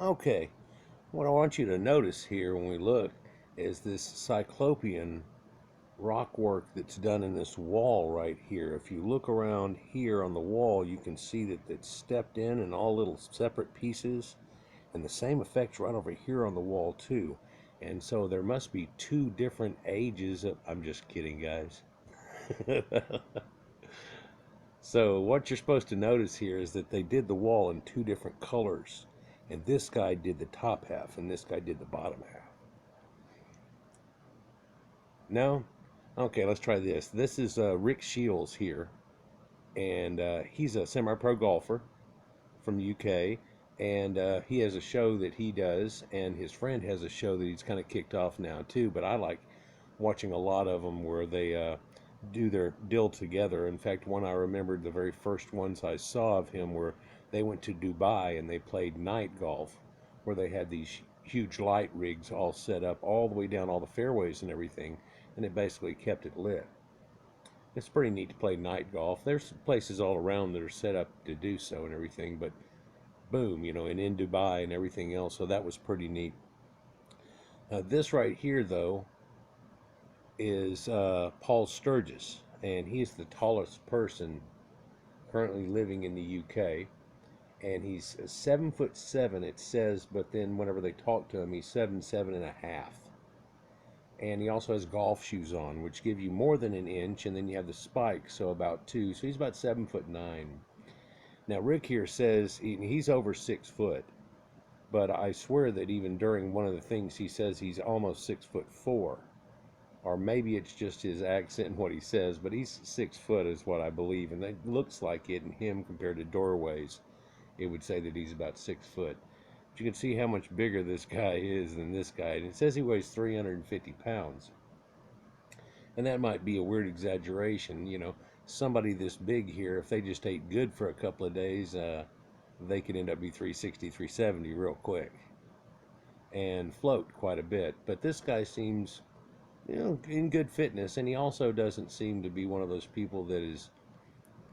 Okay, what I want you to notice here when we look is this cyclopean rock work that's done in this wall right here. If you look around here on the wall, you can see that it's stepped in all little separate pieces, and the same effects right over here on the wall too. And so there must be two different ages of, I'm just kidding, guys. So what you're supposed to notice here is that they did the wall in two different colors. And this guy did the top half, and this guy did the bottom half. No? Okay, let's try this. This is Rick Shields here, and he's a semi-pro golfer from the UK, and he has a show that he does, and his friend has a show that he's kind of kicked off now too. But I like watching a lot of them where they do their deal together. In fact, one I remembered the very first ones I saw of him were they went to Dubai and they played night golf, where they had these huge light rigs all set up all the way down all the fairways and everything, and it basically kept it lit. It's pretty neat to play night golf. There's places all around that are set up to do so and everything, but boom, and in Dubai and everything else, so that was pretty neat. This right here, though, is Paul Sturgess, and he's the tallest person currently living in the UK, and he's 7'7", it says, but then whenever they talk to him, he's 7'7.5". And he also has golf shoes on, which give you more than an inch, and then you have the spikes, so about 2. So he's about 7'9". Now Rick here says he's over 6 foot, but I swear that even during one of the things he says he's almost 6'4", or maybe it's just his accent and what he says, but he's 6 foot is what I believe, and it looks like it in him compared to doorways. It would say that he's about 6 foot. You can see how much bigger this guy is than this guy. And it says he weighs 350 pounds. And that might be a weird exaggeration. Somebody this big here, if they just ate good for a couple of days, they could end up be 360, 370 real quick. And float quite a bit. But this guy seems, in good fitness. And he also doesn't seem to be one of those people that has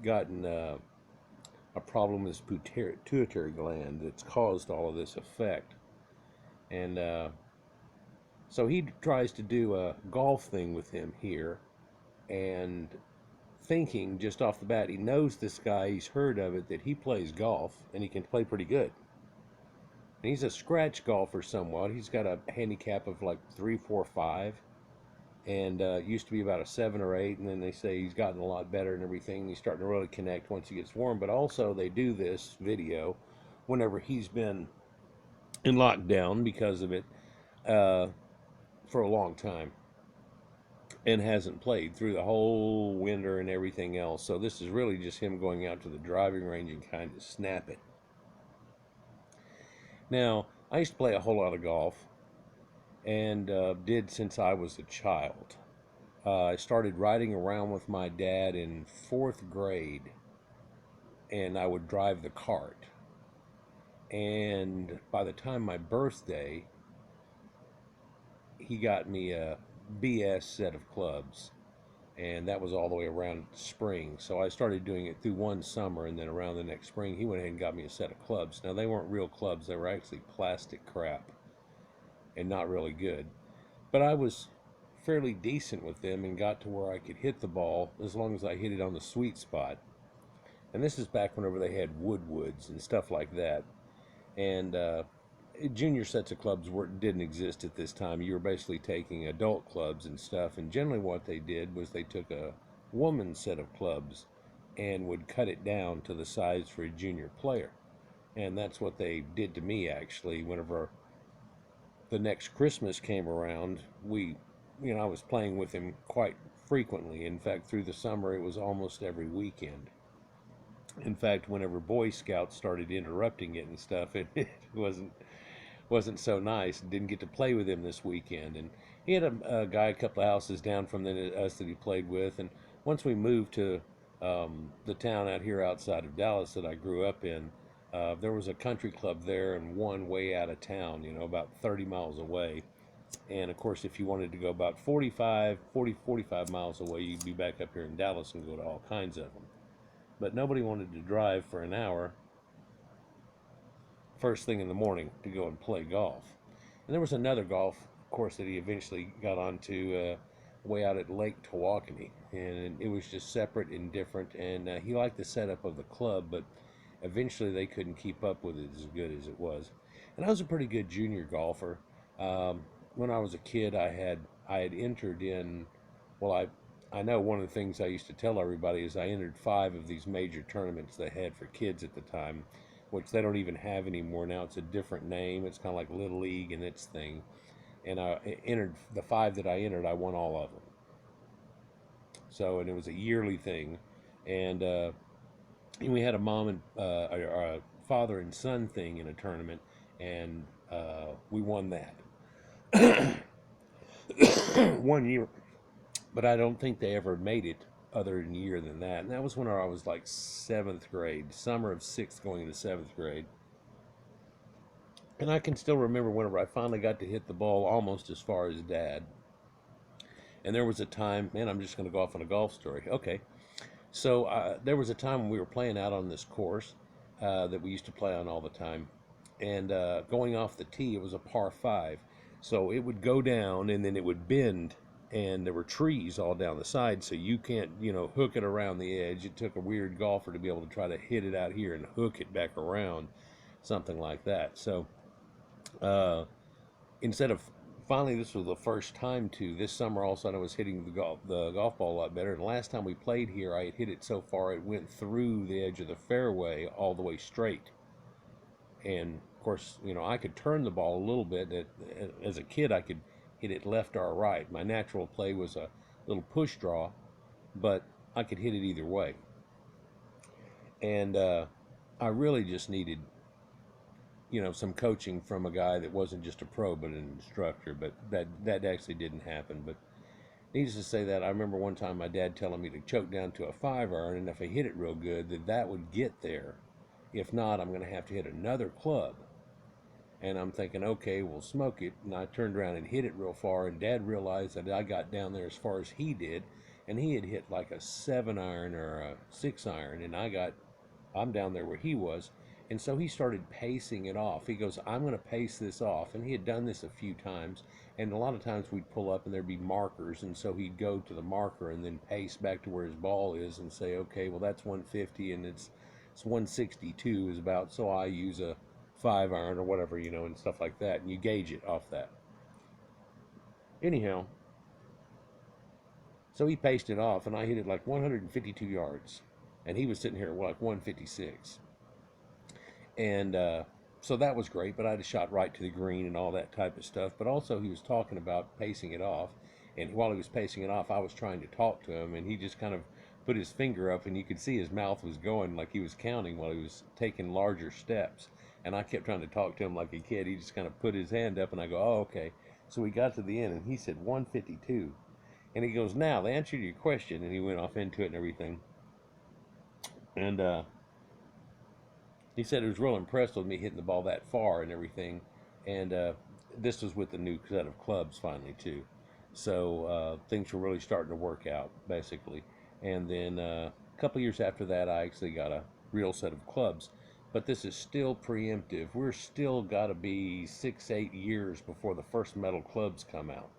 gotten a problem with his pituitary gland that's caused all of this effect. And so he tries to do a golf thing with him here, and thinking just off the bat, he knows this guy, he's heard of it, that he plays golf and he can play pretty good. And he's a scratch golfer somewhat. He's got a handicap of like 3, 4, 5, and used to be about a 7 or 8, and then they say he's gotten a lot better and everything. He's starting to really connect once he gets warm. But also they do this video whenever he's been in lockdown because of it for a long time and hasn't played through the whole winter and everything else. So this is really just him going out to the driving range and kind of snapping. Now, I used to play a whole lot of golf, and did since I was a child. I started riding around with my dad in 4th grade, and I would drive the cart. And by the time my birthday, he got me a BS set of clubs, and that was all the way around spring. So I started doing it through one summer, and then around the next spring, he went ahead and got me a set of clubs. Now, they weren't real clubs. They were actually plastic crap and not really good. But I was fairly decent with them and got to where I could hit the ball as long as I hit it on the sweet spot. And this is back whenever they had woodwoods and stuff like that. And junior sets of clubs didn't exist at this time. You were basically taking adult clubs and stuff. And generally what they did was they took a woman's set of clubs and would cut it down to the size for a junior player. And that's what they did to me, actually. Whenever the next Christmas came around, I was playing with him quite frequently. In fact, through the summer, it was almost every weekend. In fact, whenever Boy Scouts started interrupting it and stuff, it wasn't so nice. Didn't get to play with him this weekend. And he had a guy a couple of houses down from us that he played with. And once we moved to the town out here outside of Dallas that I grew up in, there was a country club there and one way out of town, about 30 miles away. And of course, if you wanted to go about 45 miles away, you'd be back up here in Dallas and go to all kinds of them. But nobody wanted to drive for an hour first thing in the morning to go and play golf. And there was another golf course that he eventually got onto way out at Lake Tawakoni, and it was just separate and different. And he liked the setup of the club, but eventually they couldn't keep up with it as good as it was. And I was a pretty good junior golfer. When I was a kid, I had entered in. Well, I know one of the things I used to tell everybody is I entered 5 of these major tournaments they had for kids at the time, which they don't even have anymore now. It's a different name. It's kind of like Little League and its thing. And I entered the 5 that I entered. I won all of them. So, and it was a yearly thing, and we had a mom and a father and son thing in a tournament, and we won that 1 year. But I don't think they ever made it other than year than that. And that was when I was like 7th grade, summer of 6th going into 7th grade. And I can still remember whenever I finally got to hit the ball almost as far as Dad. And there was a time, man, I'm just going to go off on a golf story. Okay. So there was a time when we were playing out on this course that we used to play on all the time. And going off the tee, it was a par 5. So it would go down and then it would bend, and there were trees all down the side, so you can't, hook it around the edge. It took a weird golfer to be able to try to hit it out here and hook it back around, something like that. So instead of finally, this was the first time this summer. All of a sudden, I was hitting the golf ball a lot better. And the last time we played here, I had hit it so far it went through the edge of the fairway all the way straight. And of course, I could turn the ball a little bit. As a kid, I could hit it left or right. My natural play was a little push draw, but I could hit it either way. And I really just needed, some coaching from a guy that wasn't just a pro but an instructor. But that actually didn't happen. But needless to say, that I remember one time my dad telling me to choke down to a 5-iron, and if I hit it real good, that would get there. If not, I'm going to have to hit another club. And I'm thinking, okay, we'll smoke it. And I turned around and hit it real far, and Dad realized that I got down there as far as he did, and he had hit like a 7-iron or a 6-iron, and I'm down there where he was. And so he started pacing it off. He goes, I'm going to pace this off. And he had done this a few times. And a lot of times we'd pull up and there'd be markers. And so he'd go to the marker and then pace back to where his ball is and say, okay, well, that's 150 and it's 162 is about. So I use a 5-iron or whatever, and stuff like that. And you gauge it off that. Anyhow, so he paced it off and I hit it like 152 yards. And he was sitting here at like 156. And so that was great, but I had shot right to the green and all that type of stuff. But also he was talking about pacing it off. And while he was pacing it off, I was trying to talk to him. And he just kind of put his finger up, and you could see his mouth was going like he was counting while he was taking larger steps. And I kept trying to talk to him like a kid. He just kind of put his hand up, and I go, oh, okay. So we got to the end, and he said 152. And he goes, now, the answer to your question. And he went off into it and everything. And he said he was real impressed with me hitting the ball that far and everything. And this was with the new set of clubs finally, too. So things were really starting to work out, basically. And then a couple years after that, I actually got a real set of clubs. But this is still preemptive. We're still got to be 6-8 years before the first metal clubs come out.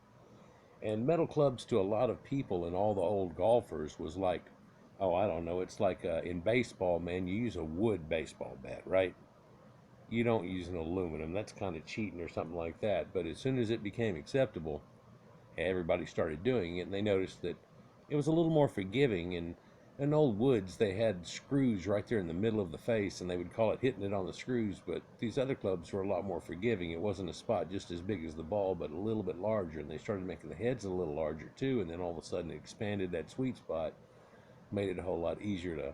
And metal clubs to a lot of people and all the old golfers was like, oh, I don't know. It's like in baseball, man, you use a wood baseball bat, right? You don't use an aluminum. That's kind of cheating or something like that. But as soon as it became acceptable, everybody started doing it, and they noticed that it was a little more forgiving. And in old woods, they had screws right there in the middle of the face, and they would call it hitting it on the screws. But these other clubs were a lot more forgiving. It wasn't a spot just as big as the ball, but a little bit larger. And they started making the heads a little larger, too. And then all of a sudden, it expanded that sweet spot, made it a whole lot easier to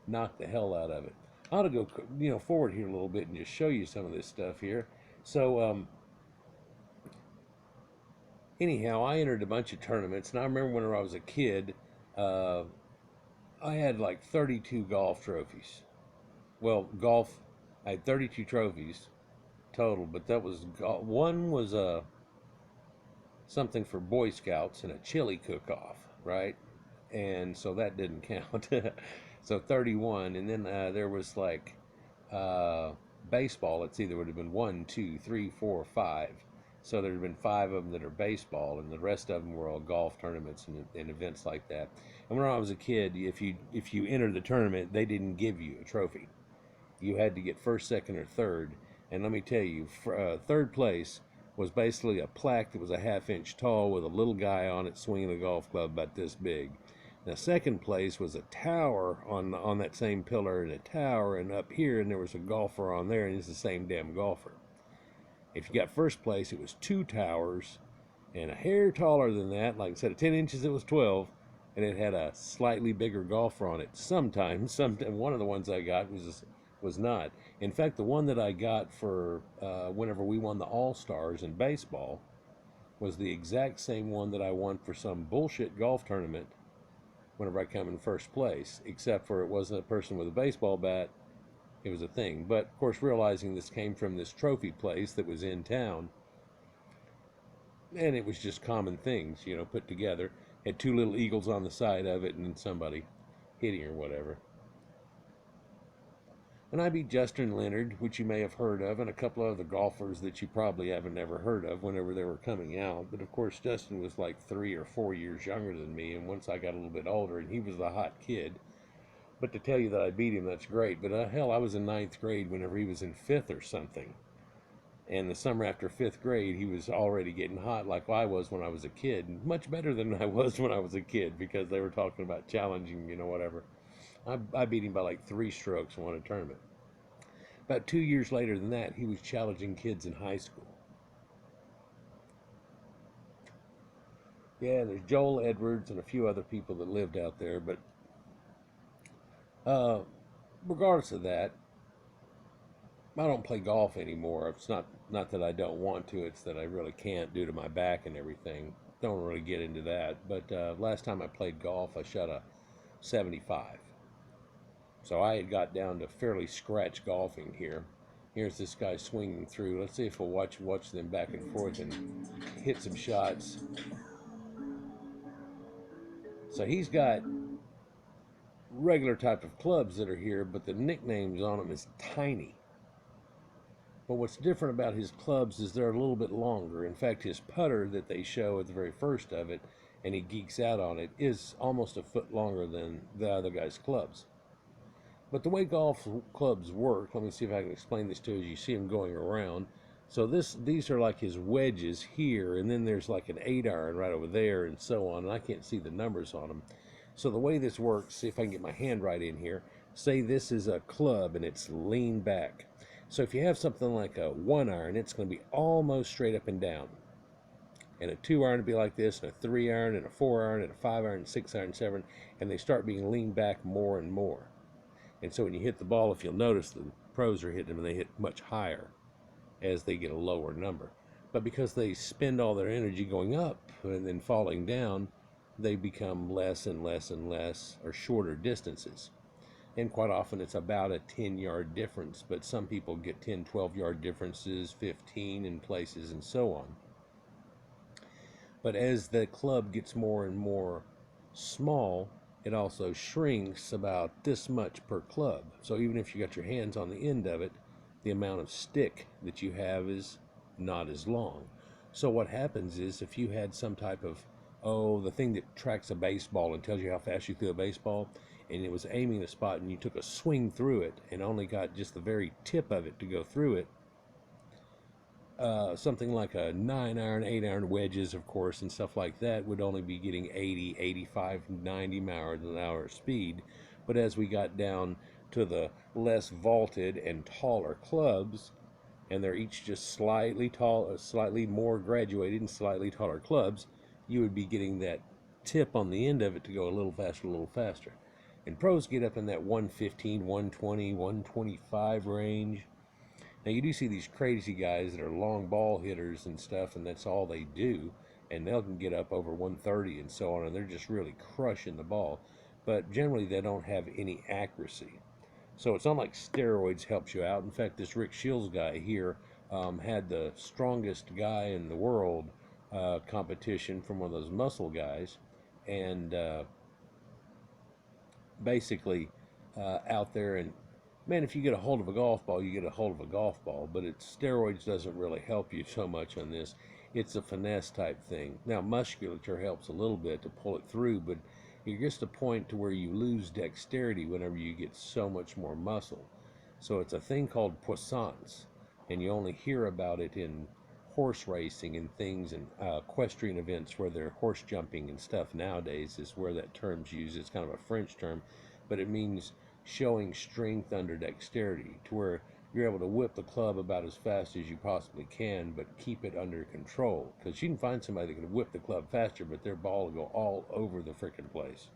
knock the hell out of it. I ought to go, forward here a little bit and just show you some of this stuff here. So, anyhow, I entered a bunch of tournaments, and I remember when I was a kid, I had like 32 golf trophies. Well, I had 32 trophies total, but that was one was something for Boy Scouts and a chili cook-off, right? And so that didn't count. So 31, and then there was like baseball, it's either would have been 1, 2, 3, 4, 5. So there'd have been 5 of them that are baseball, and the rest of them were all golf tournaments and events like that. And when I was a kid, if you entered the tournament, they didn't give you a trophy. You had to get first, second, or third. And let me tell you, third place was basically a plaque that was a half-inch tall with a little guy on it swinging a golf club about this big. Now, second place was a tower on that same pillar, and a tower, and up here, and there was a golfer on there, and it's the same damn golfer. If you got first place, it was 2 towers, and a hair taller than that, like instead of 10 inches, it was 12, and it had a slightly bigger golfer on it. Sometimes one of the ones I got was not. In fact, the one that I got for whenever we won the All-Stars in baseball was the exact same one that I won for some bullshit golf tournament whenever I come in first place, except for it wasn't a person with a baseball bat, it was a thing. But of course, realizing this came from this trophy place that was in town, and it was just common things, put together. Had 2 little eagles on the side of it, and then somebody hitting or whatever. And I beat Justin Leonard, which you may have heard of, and a couple of other golfers that you probably haven't never heard of whenever they were coming out. But of course, Justin was like 3 or 4 years younger than me, and once I got a little bit older, and he was the hot kid. But to tell you that I beat him, that's great. But hell, I was in 9th grade whenever he was in 5th or something. And the summer after 5th grade, he was already getting hot like I was when I was a kid. Much better than I was when I was a kid, because they were talking about challenging, whatever. I beat him by like 3 strokes and won a tournament. About 2 years later than that, he was challenging kids in high school. Yeah, there's Joel Edwards and a few other people that lived out there. But regardless of that, I don't play golf anymore. It's not that I don't want to, it's that I really can't due to my back and everything. Don't really get into that. But last time I played golf, I shot a 75. So I had got down to fairly scratch golfing here. Here's this guy swinging through. Let's see if we'll watch them back and forth and hit some shots. So he's got regular type of clubs that are here, but the nicknames on them is tiny. But what's different about his clubs is they're a little bit longer. In fact, his putter that they show at the very first of it, and he geeks out on it, is almost a foot longer than the other guy's clubs. But the way golf clubs work, let me see if I can explain this to you as you see them going around. So these are like his wedges here, and then there's like an 8-iron right over there, and so on. And I can't see the numbers on them. So the way this works, see if I can get my hand right in here. Say this is a club, and it's lean back. So if you have something like a 1-iron, it's going to be almost straight up and down. And a 2-iron would be like this, and a 3-iron, and a 4-iron, and a 5-iron, 6-iron, 7, and they start being leaned back more and more. And so when you hit the ball, if you'll notice, the pros are hitting them and they hit much higher as they get a lower number. But because they spend all their energy going up and then falling down, they become less and less and less, or shorter distances. And quite often it's about a 10-yard difference, but some people get 10, 12-yard differences, 15 in places, and so on. But as the club gets more and more small, it also shrinks about this much per club. So even if you got your hands on the end of it, the amount of stick that you have is not as long. So what happens is, if you had some type of, the thing that tracks a baseball and tells you how fast you threw a baseball, and it was aiming a spot and you took a swing through it and only got just the very tip of it to go through it, something like a 9-iron, 8-iron wedges, of course, and stuff like that would only be getting 80, 85, 90 miles an hour speed. But as we got down to the less vaulted and taller clubs, and they're each just slightly more graduated and slightly taller clubs, you would be getting that tip on the end of it to go a little faster. And pros get up in that 115, 120, 125 range. Now, you do see these crazy guys that are long ball hitters and stuff, and that's all they do, and they'll can get up over 130 and so on, and they're just really crushing the ball. But generally, they don't have any accuracy. So it's not like steroids helps you out. In fact, this Rick Shields guy here had the strongest guy in the world competition from one of those muscle guys, and basically out there, and man, if you get a hold of a golf ball, you get a hold of a golf ball. But steroids doesn't really help you so much on this. It's a finesse type thing. Now, musculature helps a little bit to pull it through, but it gets to a point to where you lose dexterity whenever you get so much more muscle. So it's a thing called puissance, and you only hear about it in horse racing and things and equestrian events where they're horse jumping and stuff nowadays is where that term's used. It's kind of a French term, but it means showing strength under dexterity to where you're able to whip the club about as fast as you possibly can, but keep it under control. Because you can find somebody that can whip the club faster, but their ball will go all over the freaking place.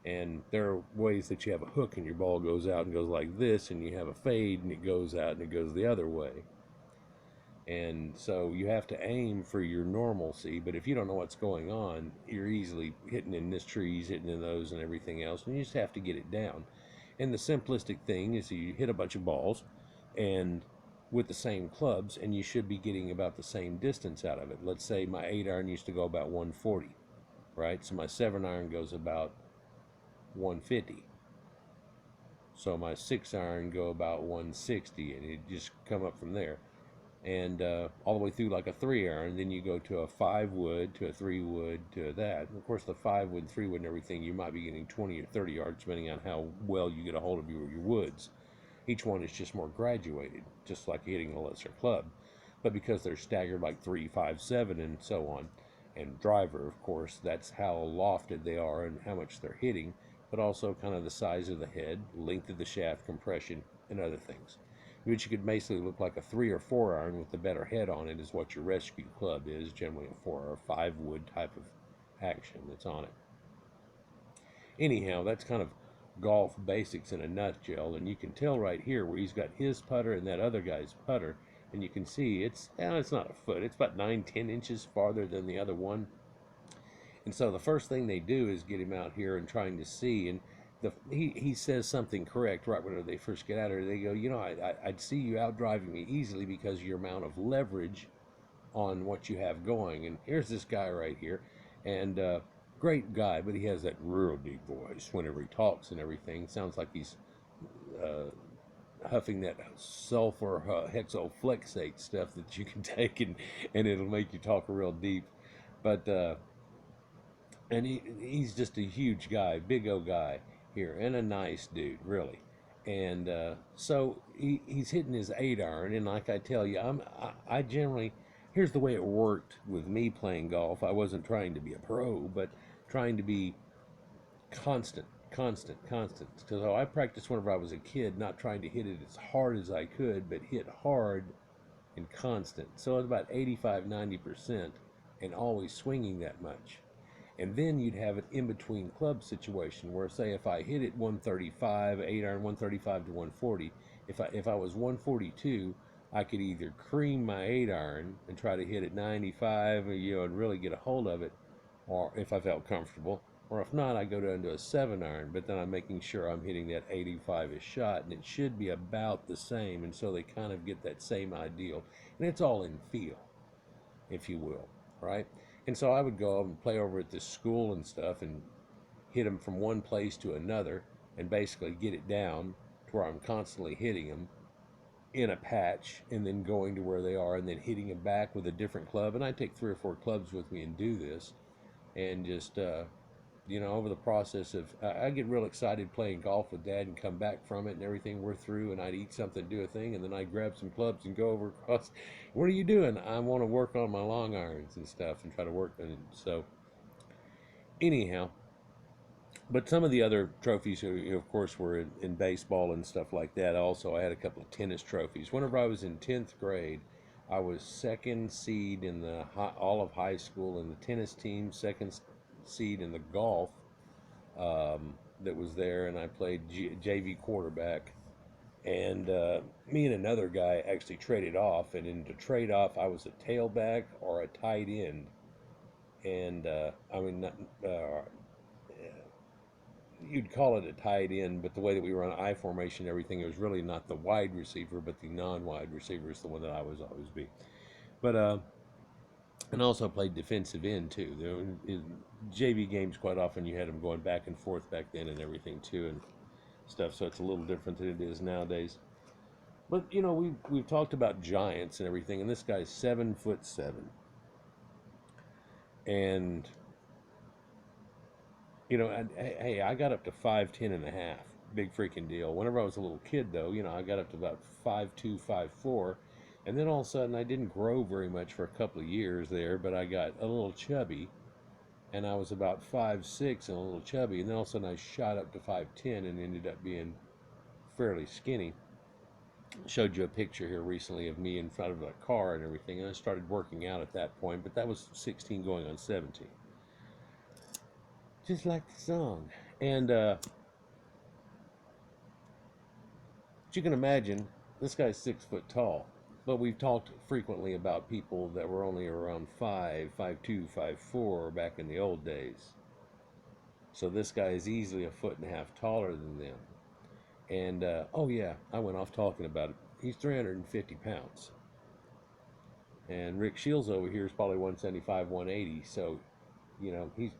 And there are ways that you have a hook and your ball goes out and goes like this, and you have a fade and it goes out and it goes the other way. And so you have to aim for your normalcy, but if you don't know what's going on, you're easily hitting in this trees, hitting in those and everything else, and you just have to get it down. And the simplistic thing is you hit a bunch of balls and with the same clubs, and you should be getting about the same distance out of it. Let's say my 8-iron used to go about 140, right? So my 7-iron goes about 150. So my 6-iron go about 160, and it just come up from there. And all the way through like a 3-iron, then you go to a 5-wood, to a 3-wood, to that. And of course, the 5-wood, 3-wood, and everything, you might be getting 20 or 30 yards, depending on how well you get a hold of your woods. Each one is just more graduated, just like hitting a lesser club. But because they're staggered like 3, 5, 7, and so on, and driver, of course, that's how lofted they are and how much they're hitting, but also kind of the size of the head, length of the shaft, compression, and other things. Which you could basically look like a 3 or 4-iron with the better head on it is what your rescue club is, generally a 4 or 5-wood type of action that's on it. Anyhow, that's kind of golf basics in a nutshell, and you can tell right here where he's got his putter and that other guy's putter, and you can see it's not a foot, it's about 9-10 inches farther than the other one. And so the first thing they do is get him out here and trying to see, and he says something correct right when they first get out here. They go, I'd see you out driving me easily because of your amount of leverage on what you have going. And here's this guy right here, and great guy, but he has that real deep voice whenever he talks and everything. Sounds like he's huffing that sulfur hexoflexate stuff that you can take, and it'll make you talk real deep. But and he's just a huge guy, big old guy here, and a nice dude, really. And so he's hitting his 8-iron, and like I tell you, I generally, here's the way it worked with me playing golf. I wasn't trying to be a pro, but trying to be constant. So I practiced whenever I was a kid, not trying to hit it as hard as I could, but hit hard and constant. So it's about 85, 90%, and always swinging that much. And then you'd have an in-between club situation where, say, if I hit it 135, 8-iron, 135 to 140, if I was 142, I could either cream my 8-iron and try to hit it 95, and really get a hold of it, or if I felt comfortable, or if not, I go down to a 7-iron, but then I'm making sure I'm hitting that 85-ish shot, and it should be about the same, and so they kind of get that same ideal. And it's all in feel, if you will, right? And so I would go and play over at this school and stuff and hit them from one place to another and basically get it down to where I'm constantly hitting them in a patch and then going to where they are and then hitting them back with a different club. And I take 3 or 4 clubs with me and do this. And just, over the process of, I get real excited playing golf with Dad and come back from it and everything. We're through, and I'd eat something, do a thing, and then I'd grab some clubs and go over across. What are you doing? I want to work on my long irons and stuff and try to work on it. So, anyhow, but some of the other trophies, of course, were in baseball and stuff like that. Also, I had a couple of tennis trophies. Whenever I was in 10th grade, I was second seed in all of high school in the tennis team, second seed in the golf that was there, and I played JV quarterback. And me and another guy actually traded off, and in the trade off, I was a tailback or a tight end. And you'd call it a tight end, but the way that we were on I formation and everything, it was really not the wide receiver, but the non-wide receiver is the one that I was always be. But and also played defensive end too. In JV games, quite often you had them going back and forth back then and everything too. And stuff, so it's a little different than it is nowadays. But you know, we've talked about giants and everything, and this guy's 7'7", and you know, hey, I got up to 5'10" and a half, big freaking deal. Whenever I was a little kid, though, you know, I got up to about 5'2", 5'4", and then all of a sudden I didn't grow very much for a couple of years there, but I got a little chubby, and I was about 5'6" and a little chubby, and then all of a sudden I shot up to 5'10" and ended up being fairly skinny. Showed you a picture here recently of me in front of a car and everything, and I started working out at that point, but that was 16 going on 17. Just like the song. And you can imagine, this guy's 6 foot tall, but we've talked frequently about people that were only around 5'2", 5'4" back in the old days. So this guy is easily a foot and a half taller than them. And, oh yeah, I went off talking about it. He's 350 pounds. And Rick Shields over here is probably 175, 180. So, you know, he's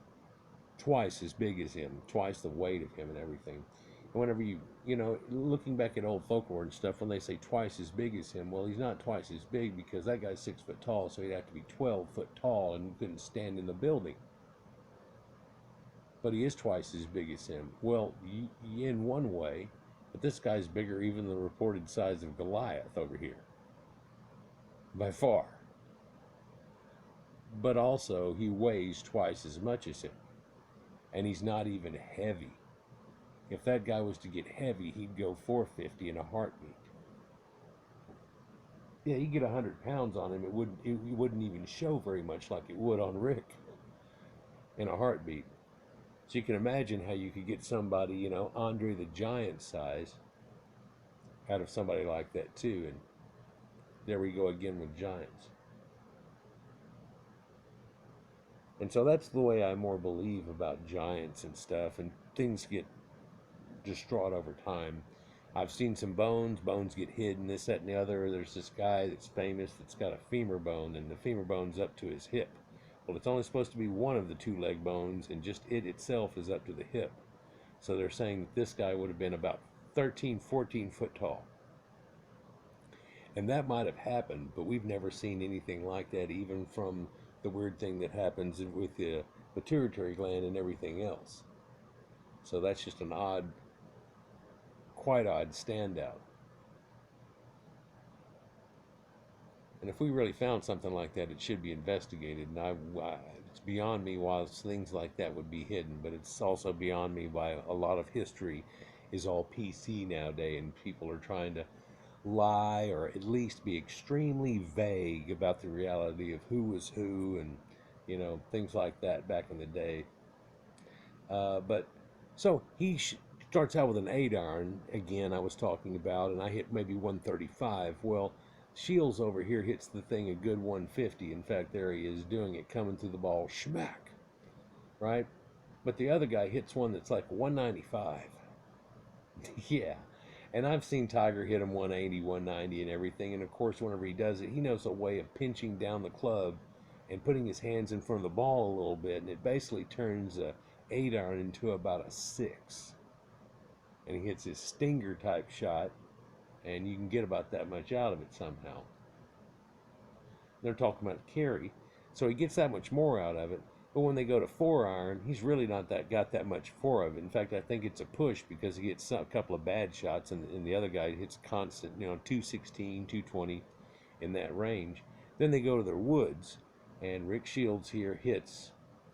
twice as big as him, twice the weight of him and everything. And whenever you know, looking back at old folklore and stuff, when they say twice as big as him, well, he's not twice as big because that guy's 6 foot tall, so he'd have to be 12 foot tall and couldn't stand in the building. But he is twice as big as him. Well, in one way, but this guy's bigger even than the reported size of Goliath over here. By far. But also, he weighs twice as much as him. And he's not even heavy. If that guy was to get heavy, he'd go 450 in a heartbeat. Yeah, you get 100 pounds on him, it wouldn't even show very much like it would on Rick in a heartbeat. So you can imagine how you could get somebody, you know, Andre the Giant size out of somebody like that too. And there we go again with giants. And so that's the way I more believe about giants and stuff, and things get distraught over time. I've seen some bones get hidden, this, that, and the other. There's this guy that's famous that's got a femur bone, and the femur bone's up to his hip. Well, it's only supposed to be one of the two leg bones, and just it itself is up to the hip. So they're saying that this guy would have been about 13, 14 foot tall. And that might have happened, but we've never seen anything like that, even from the weird thing that happens with the pituitary gland and everything else. So that's just an odd, quite odd standout. And if we really found something like that, it should be investigated. And it's beyond me why things like that would be hidden, but it's also beyond me why a lot of history is all PC nowadays, and people are trying to lie or at least be extremely vague about the reality of who was who, and you know, things like that back in the day. But so he starts out with an 8-iron again, I was talking about, and I hit maybe 135. Well, Shields over here hits the thing a good 150. In fact, there he is doing it, coming through the ball, schmack, right? But the other guy hits one that's like 195. Yeah. And I've seen Tiger hit him 180, 190 and everything. And of course, whenever he does it, he knows a way of pinching down the club and putting his hands in front of the ball a little bit. And it basically turns a 8-iron into about a 6. And he hits his stinger type shot, and you can get about that much out of it somehow. They're talking about carry, so he gets that much more out of it. But when they go to 4-iron, he's really not got that much for of it. In fact, I think it's a push because he gets a couple of bad shots, and the other guy hits constant, you know, 216, 220 in that range. Then they go to their woods, and Rick Shields here hits.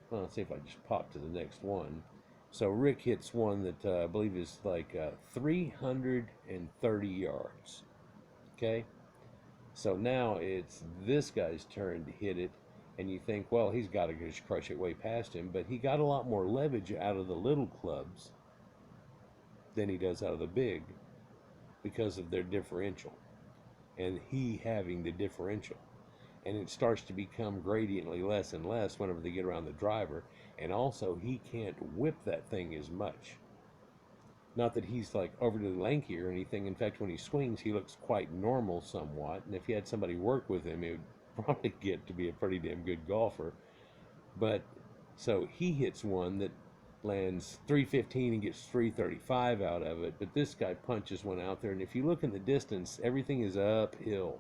Well, let's see if I just pop to the next one. So Rick hits one that I believe is like 330 yards. Okay? So now it's this guy's turn to hit it, and you think, well, he's got to just crush it way past him, but he got a lot more leverage out of the little clubs than he does out of the big because of their differential, and he having the differential. And it starts to become gradiently less and less whenever they get around the driver. And also, he can't whip that thing as much. Not that he's like overly lanky or anything. In fact, when he swings, he looks quite normal somewhat. And if he had somebody work with him, he would probably get to be a pretty damn good golfer. But so he hits one that lands 315 and gets 335 out of it. But this guy punches one out there, and if you look in the distance, everything is uphill.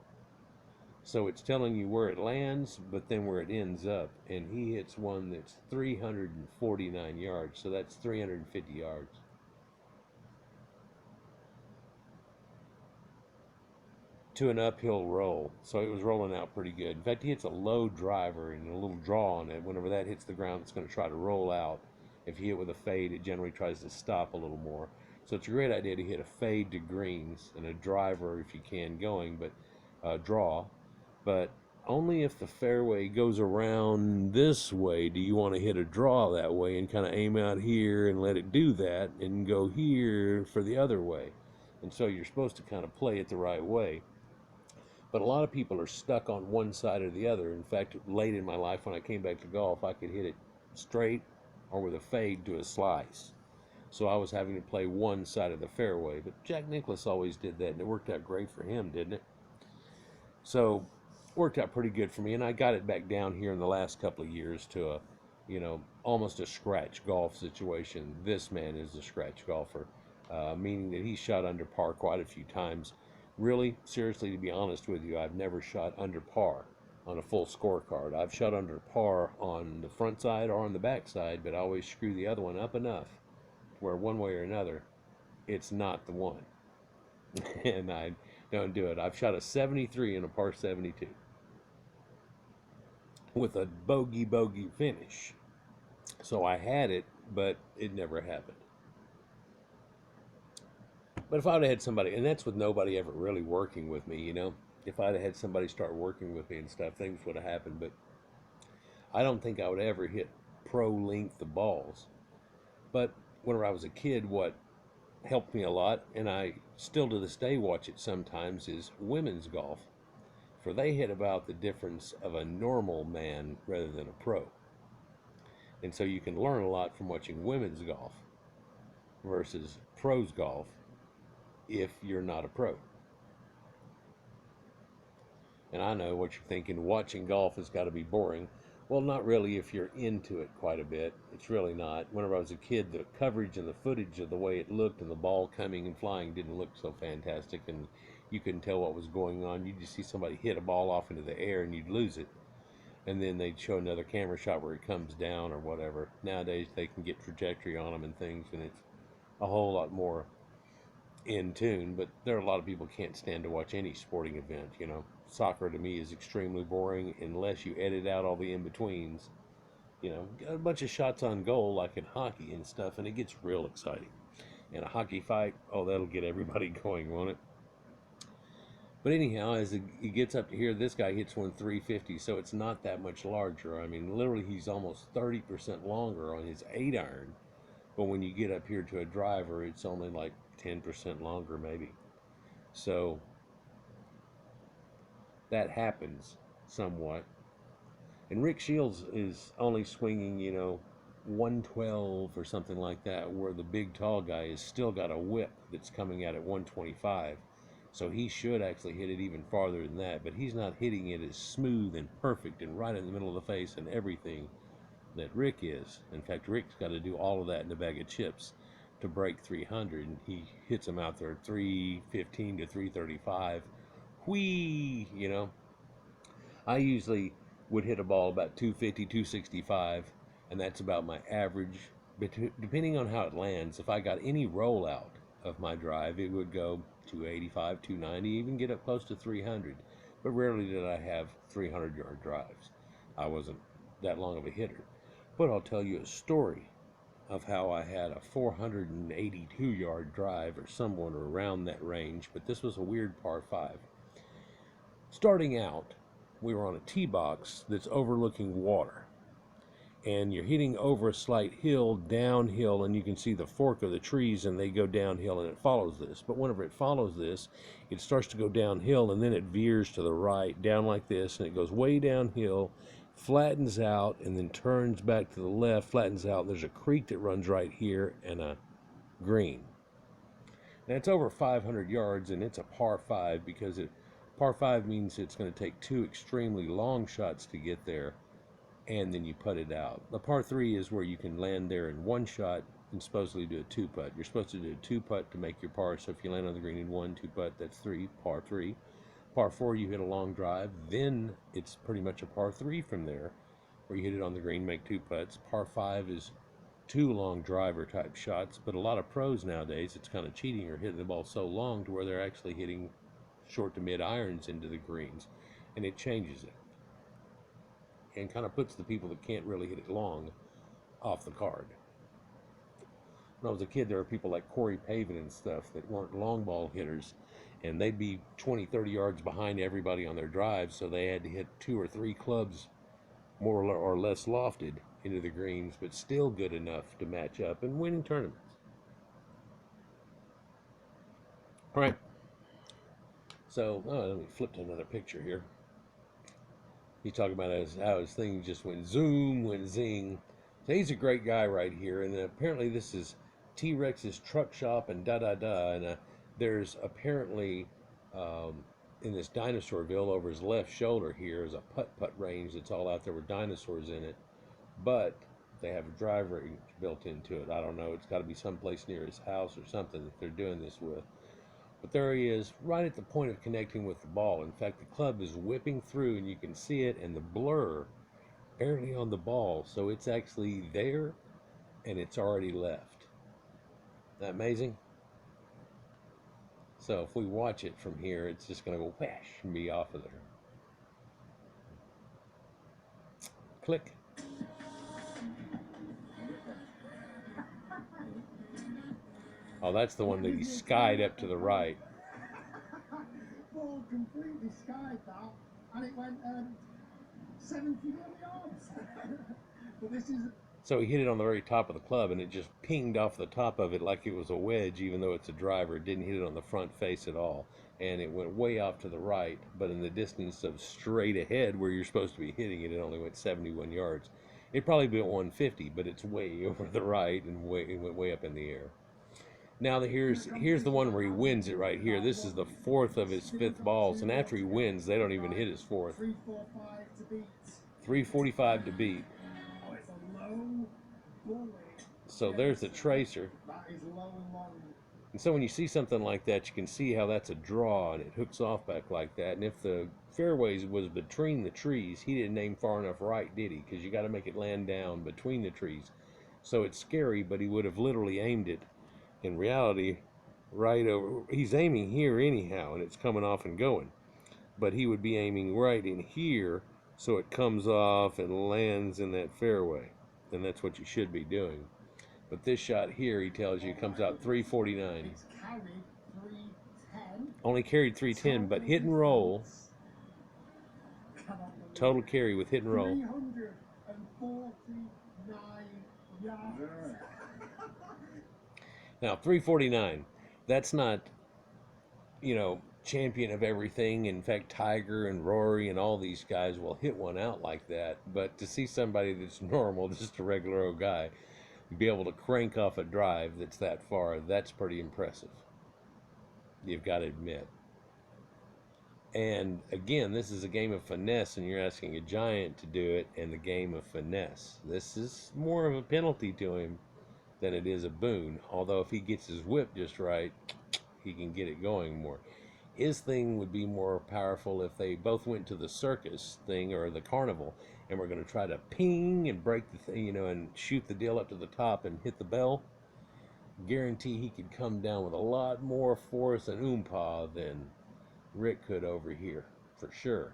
So it's telling you where it lands, but then where it ends up. And he hits one that's 349 yards, so that's 350 yards. To an uphill roll. So it was rolling out pretty good. In fact, he hits a low driver and a little draw on it. Whenever that hits the ground, it's going to try to roll out. If you hit with a fade, it generally tries to stop a little more. So it's a great idea to hit a fade to greens and a driver if you can going, but draw. But only if the fairway goes around this way do you want to hit a draw that way and kind of aim out here and let it do that and go here for the other way. And so you're supposed to kind of play it the right way. But a lot of people are stuck on one side or the other. In fact, late in my life when I came back to golf, I could hit it straight or with a fade to a slice. So I was having to play one side of the fairway. But Jack Nicklaus always did that, and it worked out great for him, didn't it? So worked out pretty good for me, and I got it back down here in the last couple of years to a, almost a scratch golf situation. This man is a scratch golfer, meaning that he shot under par quite a few times. Really, seriously, to be honest with you, I've never shot under par on a full scorecard. I've shot under par on the front side or on the back side, but I always screw the other one up enough where one way or another, it's not the one. And I don't do it. I've shot a 73 and a par 72 with a bogey finish. So I had it, but it never happened. But if I would have had somebody, and that's with nobody ever really working with me, if I'd have had somebody start working with me and stuff, things would have happened. But I don't think I would ever hit pro length the balls. But whenever I was a kid, what helped me a lot, and I still to this day watch it sometimes, is women's golf. For they hit about the difference of a normal man rather than a pro. And so you can learn a lot from watching women's golf versus pros golf if you're not a pro. And I know what you're thinking, watching golf has got to be boring. Well, not really if you're into it quite a bit. It's really not. Whenever I was a kid, the coverage and the footage of the way it looked and the ball coming and flying didn't look so fantastic, and you couldn't tell what was going on. You'd just see somebody hit a ball off into the air and you'd lose it. And then they'd show another camera shot where it comes down or whatever. Nowadays they can get trajectory on them and things, and it's a whole lot more in tune. But there are a lot of people who can't stand to watch any sporting event. Soccer to me is extremely boring unless you edit out all the in-betweens. Got a bunch of shots on goal like in hockey and stuff, and it gets real exciting. And a hockey fight, oh, that'll get everybody going, won't it? But anyhow, as it gets up to here, this guy hits one 350, so it's not that much larger. I mean, literally he's almost 30% longer on his 8-iron. But when you get up here to a driver, it's only like 10% longer maybe. So that happens somewhat. And Rick Shields is only swinging, 112 or something like that, where the big tall guy has still got a whip that's coming out at 125. So he should actually hit it even farther than that, but he's not hitting it as smooth and perfect and right in the middle of the face and everything that Rick is. In fact, Rick's got to do all of that in a bag of chips to break 300, and he hits them out there at 315 to 335. Whee! I usually would hit a ball about 250, 265, and that's about my average. But depending on how it lands, if I got any rollout of my drive, it would go 285, 290, even get up close to 300. But rarely did I have 300-yard drives. I wasn't that long of a hitter. But I'll tell you a story of how I had a 482-yard drive or somewhere around that range, but this was a weird par 5. Starting out, we were on a tee box that's overlooking water, and you're hitting over a slight hill, downhill, and you can see the fork of the trees, and they go downhill, and it follows this. But whenever it follows this, it starts to go downhill, and then it veers to the right, down like this, and it goes way downhill, flattens out, and then turns back to the left, flattens out. There's a creek that runs right here, and a green. Now, it's over 500 yards, and it's a par 5 because par 5 means it's going to take 2 extremely long shots to get there. and then you putt it out. The par 3 is where you can land there in one shot and supposedly do a 2-putt. You're supposed to do a 2-putt to make your par, so if you land on the green in 1, 2-putt, that's 3, par 3. Par 4, you hit a long drive, then it's pretty much a par 3 from there, where you hit it on the green, make 2 putts. Par 5 is 2 long driver type shots, but a lot of pros nowadays, it's kind of cheating, or hitting the ball so long to where they're actually hitting short to mid irons into the greens, and it changes it and kind of puts the people that can't really hit it long off the card. When I was a kid, there were people like Corey Pavin and stuff that weren't long ball hitters, and they'd be 20, 30 yards behind everybody on their drive, so they had to hit 2 or 3 clubs more or less lofted into the greens, but still good enough to match up and winning tournaments. All right. So, let me flip to another picture here. He's talking about how his thing just went zoom, went zing. So he's a great guy right here, and apparently this is T-Rex's truck shop and da-da-da, and there's apparently, in this Dinosaurville over his left shoulder here is a putt-putt range that's all out there with dinosaurs in it, but they have a drive range built into it. I don't know, it's got to be someplace near his house or something that they're doing this with. But there he is, right at the point of connecting with the ball. In fact, the club is whipping through, and you can see it, and the blur barely on the ball. So it's actually there, and it's already left. Isn't that amazing? So if we watch it from here, it's just going to go whoosh and be off of there. Click. Oh, that's the one that he skied up to the right. Ball completely skied that, and it went 70 yards. But this is. So he hit it on the very top of the club, and it just pinged off the top of it like it was a wedge, even though it's a driver. It didn't hit it on the front face at all. And it went way off to the right, but in the distance of straight ahead where you're supposed to be hitting it, it only went 71 yards. It probably went 150, but it's way over the right, and it went way up in the air. Now here's the one where he wins it right here. This is the 4th of his 5th balls, and after he wins, they don't even hit his 4th. 345 to beat. So there's the tracer. And so when you see something like that, you can see how that's a draw, and it hooks off back like that. And if the fairways was between the trees, he didn't aim far enough right, did he? Because you got to make it land down between the trees. So it's scary, but he would have literally aimed it, in reality, right over. He's aiming here anyhow, and it's coming off and going. But he would be aiming right in here, so it comes off and lands in that fairway. And that's what you should be doing. But this shot here, he tells you, comes out 349. Only carried 310, but hit and roll. Total carry with hit and roll. 349 yards. Now, 349, that's not, champion of everything. In fact, Tiger and Rory and all these guys will hit one out like that. But to see somebody that's normal, just a regular old guy, be able to crank off a drive that's that far, that's pretty impressive. You've got to admit. And again, this is a game of finesse, and you're asking a giant to do it in the game of finesse. This is more of a penalty to him than it is a boon. Although if he gets his whip just right, he can get it going more. His thing would be more powerful if they both went to the circus thing or the carnival, and we're going to try to ping and break the thing, and shoot the deal up to the top and hit the bell. Guarantee he could come down with a lot more force and oompah than Rick could over here, for sure.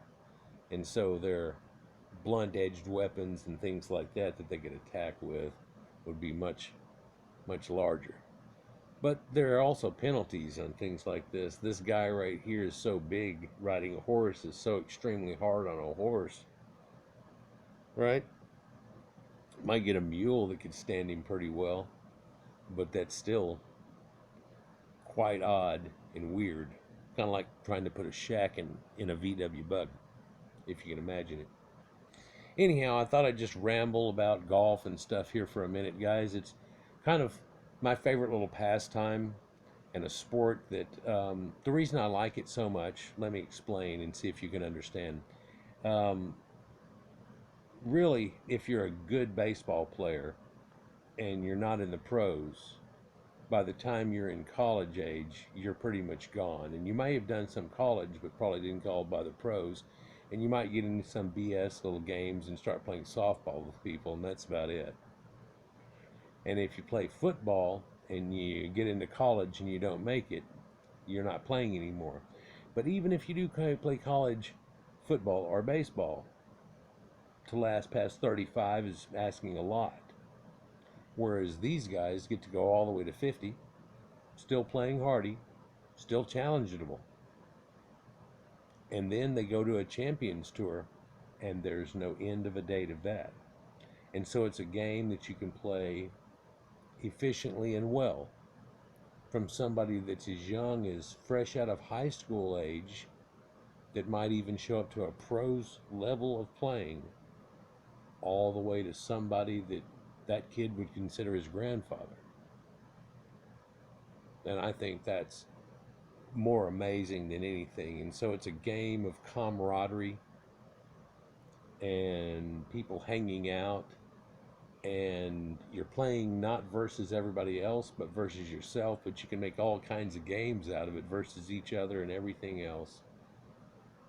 And so their blunt-edged weapons and things like that they could attack with would be much, much larger. But there are also penalties on things like this. This guy right here is so big, riding a horse is so extremely hard on a horse, right? Might get a mule that could stand him pretty well, but that's still quite odd and weird. Kind of like trying to put a shack in a VW bug, if you can imagine it. Anyhow, I thought I'd just ramble about golf and stuff here for a minute, guys. It's kind of my favorite little pastime and a sport that, the reason I like it so much, let me explain and see if you can understand. really, if you're a good baseball player and you're not in the pros, by the time you're in college age, you're pretty much gone. And you may have done some college, but probably didn't go by the pros. And you might get into some BS little games and start playing softball with people, and that's about it. And if you play football and you get into college and you don't make it, you're not playing anymore. But even if you do play college football or baseball, to last past 35 is asking a lot. Whereas these guys get to go all the way to 50, still playing hardy, still challengeable. And then they go to a Champions Tour, and there's no end of a date of that. And so it's a game that you can play efficiently and well from somebody that's as young as fresh out of high school age, that might even show up to a pro's level of playing, all the way to somebody that that kid would consider his grandfather. And I think that's more amazing than anything. And so it's a game of camaraderie and people hanging out, and you're playing not versus everybody else but versus yourself, but you can make all kinds of games out of it versus each other and everything else.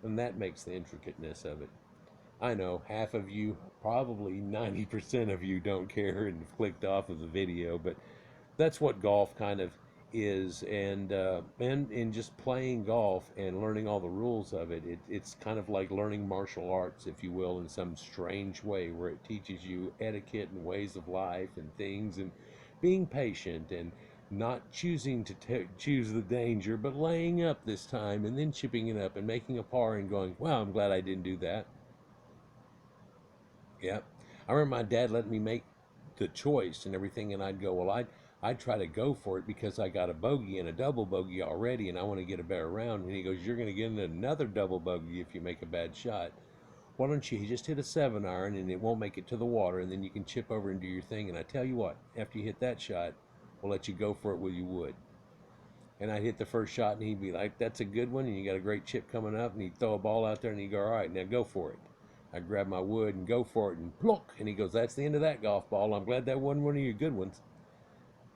And that makes the intricateness of it. I know half of you, probably 90% of you, don't care and have clicked off of the video, but that's what golf kind of is. And in just playing golf and learning all the rules of it, it's kind of like learning martial arts, if you will, in some strange way, where it teaches you etiquette and ways of life and things, and being patient and not choosing to choose the danger, but laying up this time and then chipping it up and making a par and going, wow, I'm glad I didn't do that. Yep. I remember my dad letting me make the choice and everything, and I'd go, well, I'd try to go for it because I got a bogey and a double bogey already, and I want to get a better round. And he goes, you're going to get another double bogey if you make a bad shot. Why don't you just hit a 7-iron and it won't make it to the water, and then you can chip over and do your thing. And I tell you what, after you hit that shot, we'll let you go for it with your wood. And I'd hit the first shot, and he'd be like, that's a good one, and you got a great chip coming up. And he'd throw a ball out there, and he'd go, all right, now go for it. I grab my wood and go for it, and plunk, and he goes, that's the end of that golf ball. I'm glad that wasn't one of your good ones.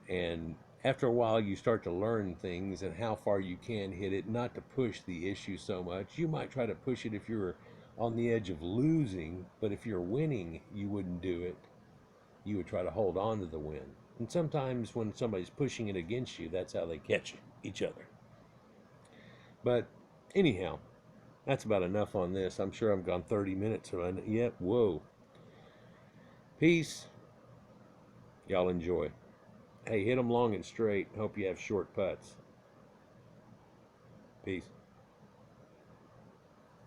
And after a while, you start to learn things and how far you can hit it, not to push the issue so much. You might try to push it if you're on the edge of losing, but if you're winning, you wouldn't do it. You would try to hold on to the win. And sometimes when somebody's pushing it against you, that's how they catch each other. But anyhow, that's about enough on this. I'm sure I've gone 30 minutes. Yep, whoa. Peace. Y'all enjoy. Hey, hit them long and straight. Hope you have short putts. Peace.